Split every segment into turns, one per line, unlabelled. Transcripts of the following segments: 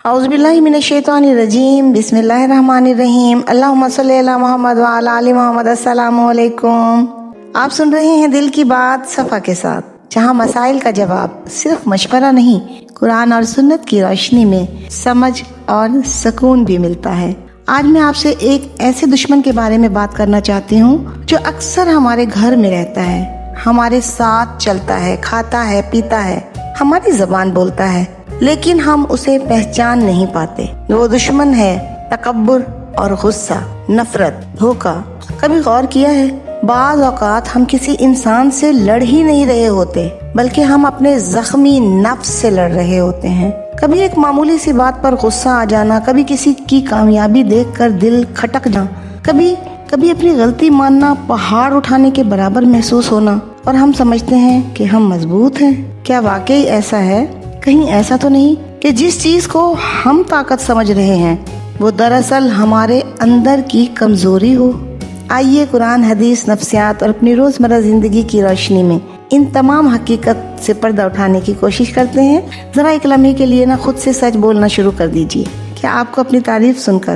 اعوذ باللہ من الشیطان الرجیم، بسم اللہ الرحمن الرحیم، اللہم صلی علی محمد وعلی آل محمد۔ السلام علیکم۔ آپ سن رہے ہیں دل کی بات صفا کے ساتھ، جہاں مسائل کا جواب صرف مشورہ نہیں، قرآن اور سنت کی روشنی میں سمجھ اور سکون بھی ملتا ہے۔ آج میں آپ سے ایک ایسے دشمن کے بارے میں بات کرنا چاہتی ہوں جو اکثر ہمارے گھر میں رہتا ہے، ہمارے ساتھ چلتا ہے، کھاتا ہے، پیتا ہے، ہماری زبان بولتا ہے، لیکن ہم اسے پہچان نہیں پاتے۔ وہ دشمن ہے تکبر اور غصہ، نفرت، دھوکہ۔ کبھی غور کیا ہے، بعض اوقات ہم کسی انسان سے لڑ ہی نہیں رہے ہوتے، بلکہ ہم اپنے زخمی نفس سے لڑ رہے ہوتے ہیں۔ کبھی ایک معمولی سی بات پر غصہ آ جانا، کبھی کسی کی کامیابی دیکھ کر دل کھٹک جانا، کبھی اپنی غلطی ماننا پہاڑ اٹھانے کے برابر محسوس ہونا، اور ہم سمجھتے ہیں کہ ہم مضبوط ہیں۔ کیا واقعی ایسا ہے؟ کہیں ایسا تو نہیں کہ جس چیز کو ہم طاقت سمجھ رہے ہیں وہ دراصل ہمارے اندر کی کمزوری ہو؟ آئیے قرآن، حدیث، نفسیات اور اپنی روزمرہ زندگی کی روشنی میں ان تمام حقیقت سے پردہ اٹھانے کی کوشش کرتے ہیں۔ ذرا ایک لمحے کے لیے خود سے سچ بولنا شروع کر دیجیے۔ کیا آپ کو اپنی تعریف سن کر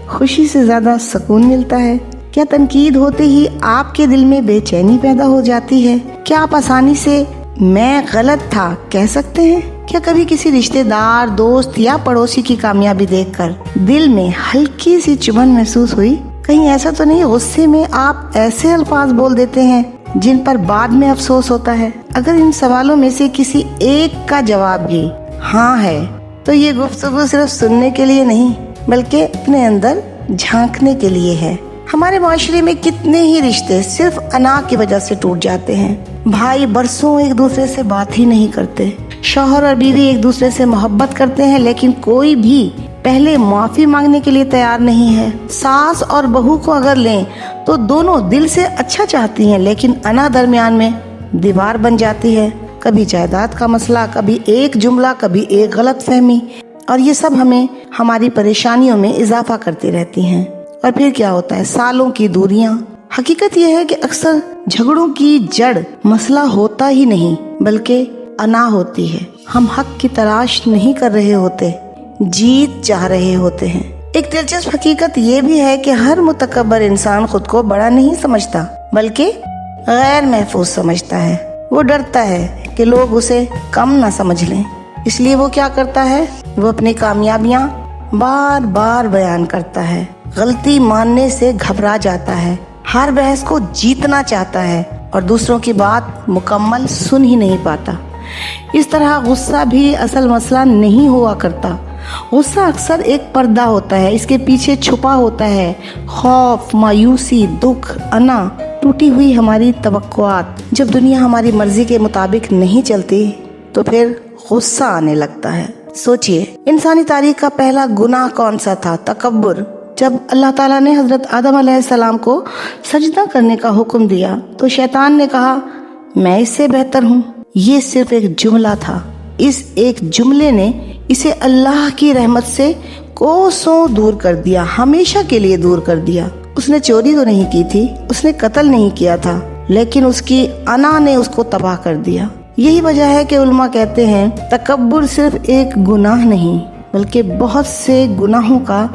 خوشی سے زیادہ سکون ملتا ہے؟ کیا تنقید ہوتے ہی آپ کے دل میں بے چینی پیدا ہو جاتی ہے؟ کیا آپ آسانی سے میں غلط تھا کہہ سکتے ہیں؟ کیا کبھی کسی رشتہ دار، دوست یا پڑوسی کی کامیابی دیکھ کر دل میں ہلکی سی چبھن محسوس ہوئی؟ کہیں ایسا تو نہیں غصے میں آپ ایسے الفاظ بول دیتے ہیں جن پر بعد میں افسوس ہوتا ہے؟ اگر ان سوالوں میں سے کسی ایک کا جواب بھی ہاں ہے تو یہ گفتگو صرف سننے کے لیے نہیں بلکہ اپنے اندر جھانکنے کے لیے ہے۔ ہمارے معاشرے میں کتنے ہی رشتے صرف انا کی وجہ سے ٹوٹ جاتے ہیں۔ بھائی برسوں ایک دوسرے سے بات ہی نہیں کرتے، شوہر اور بیوی ایک دوسرے سے محبت کرتے ہیں لیکن کوئی بھی پہلے معافی مانگنے کے لیے تیار نہیں ہے۔ ساس اور بہو کو اگر لیں تو دونوں دل سے اچھا چاہتی ہیں لیکن انا درمیان میں دیوار بن جاتی ہے۔ کبھی جائیداد کا مسئلہ، کبھی ایک جملہ، کبھی ایک غلط فہمی، اور یہ سب ہمیں ہماری پریشانیوں میں اضافہ کرتی رہتی ہیں۔ اور پھر کیا ہوتا ہے؟ سالوں کی دوریاں۔ حقیقت یہ ہے کہ اکثر جھگڑوں کی جڑ مسئلہ ہوتا ہی نہیں بلکہ انا ہوتی ہے۔ ہم حق کی تلاش نہیں کر رہے ہوتے، جیت چاہ رہے ہوتے ہیں۔ ایک دلچسپ حقیقت یہ بھی ہے کہ ہر متکبر انسان خود کو بڑا نہیں سمجھتا بلکہ غیر محفوظ سمجھتا ہے۔ وہ ڈرتا ہے کہ لوگ اسے کم نہ سمجھ لیں، اس لیے وہ کیا کرتا ہے؟ وہ اپنی کامیابیاں بار بار بیان کرتا ہے، غلطی ماننے سے گھبرا جاتا ہے، ہر بحث کو جیتنا چاہتا ہے اور دوسروں کی بات مکمل سن ہی نہیں پاتا۔ اس طرح غصہ بھی اصل مسئلہ نہیں ہوا کرتا۔ غصہ اکثر ایک پردہ ہوتا ہے، اس کے پیچھے چھپا ہوتا ہے خوف، مایوسی، دکھ، انا، ٹوٹی ہوئی ہماری توقعات۔ جب دنیا ہماری مرضی کے مطابق نہیں چلتی تو پھر غصہ آنے لگتا ہے۔ سوچئے، انسانی تاریخ کا پہلا گناہ کون سا تھا؟ تکبر۔ جب اللہ تعالیٰ نے حضرت آدم علیہ السلام کو سجدہ کرنے کا حکم دیا تو شیطان نے کہا میں اس سے بہتر ہوں۔ یہ صرف ایک جملہ تھا، اس ایک جملے نے اسے اللہ کی رحمت سے کوسوں دور کر دیا، ہمیشہ کے لیے دور کر دیا۔ اس نے چوری تو نہیں کی تھی، اس نے قتل نہیں کیا تھا، لیکن اس کی انا نے اس کو تباہ کر دیا۔ یہی وجہ ہے کہ علماء کہتے ہیں تکبر صرف ایک گناہ نہیں بلکہ بہت سے گناہوں کا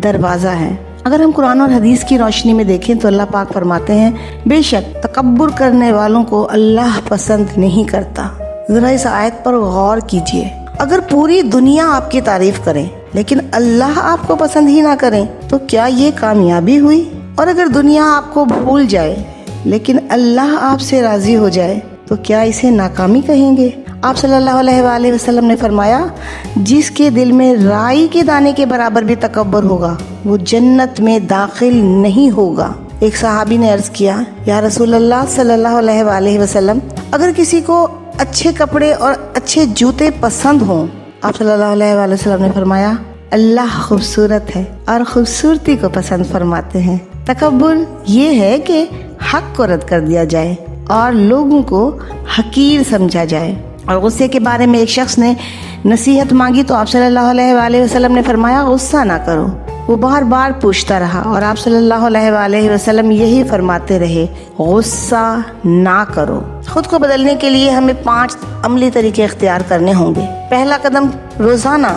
دروازہ ہے۔ اگر ہم قرآن اور حدیث کی روشنی میں دیکھیں تو اللہ پاک فرماتے ہیں بے شک تکبر کرنے والوں کو اللہ پسند نہیں کرتا۔ ذرا اس آیت پر غور کیجئے۔ اگر پوری دنیا آپ کی تعریف کرے لیکن اللہ آپ کو پسند ہی نہ کرے تو کیا یہ کامیابی ہوئی؟ اور اگر دنیا آپ کو بھول جائے لیکن اللہ آپ سے راضی ہو جائے تو کیا اسے ناکامی کہیں گے؟ آپ صلی اللہ علیہ وآلہ وسلم نے فرمایا جس کے دل میں رائی کے دانے کے برابر بھی تکبر ہوگا وہ جنت میں داخل نہیں ہوگا۔ ایک صحابی نے عرض کیا یا رسول اللہ صلی اللہ علیہ وآلہ وسلم، اگر کسی کو اچھے کپڑے اور اچھے جوتے پسند ہوں؟ آپ صلی اللہ علیہ وآلہ وسلم نے فرمایا اللہ خوبصورت ہے اور خوبصورتی کو پسند فرماتے ہیں۔ تکبر یہ ہے کہ حق کو رد کر دیا جائے اور لوگوں کو حقیر سمجھا جائے۔ اور غصے کے بارے میں ایک شخص نے نصیحت مانگی تو آپ صلی اللہ علیہ وآلہ وسلم نے فرمایا غصہ نہ کرو۔ وہ بار بار پوچھتا رہا اور آپ صلی اللہ علیہ وآلہ وسلم یہی فرماتے رہے غصہ نہ کرو۔ خود کو بدلنے کے لیے ہمیں 5 عملی طریقے اختیار کرنے ہوں گے۔ پہلا قدم، روزانہ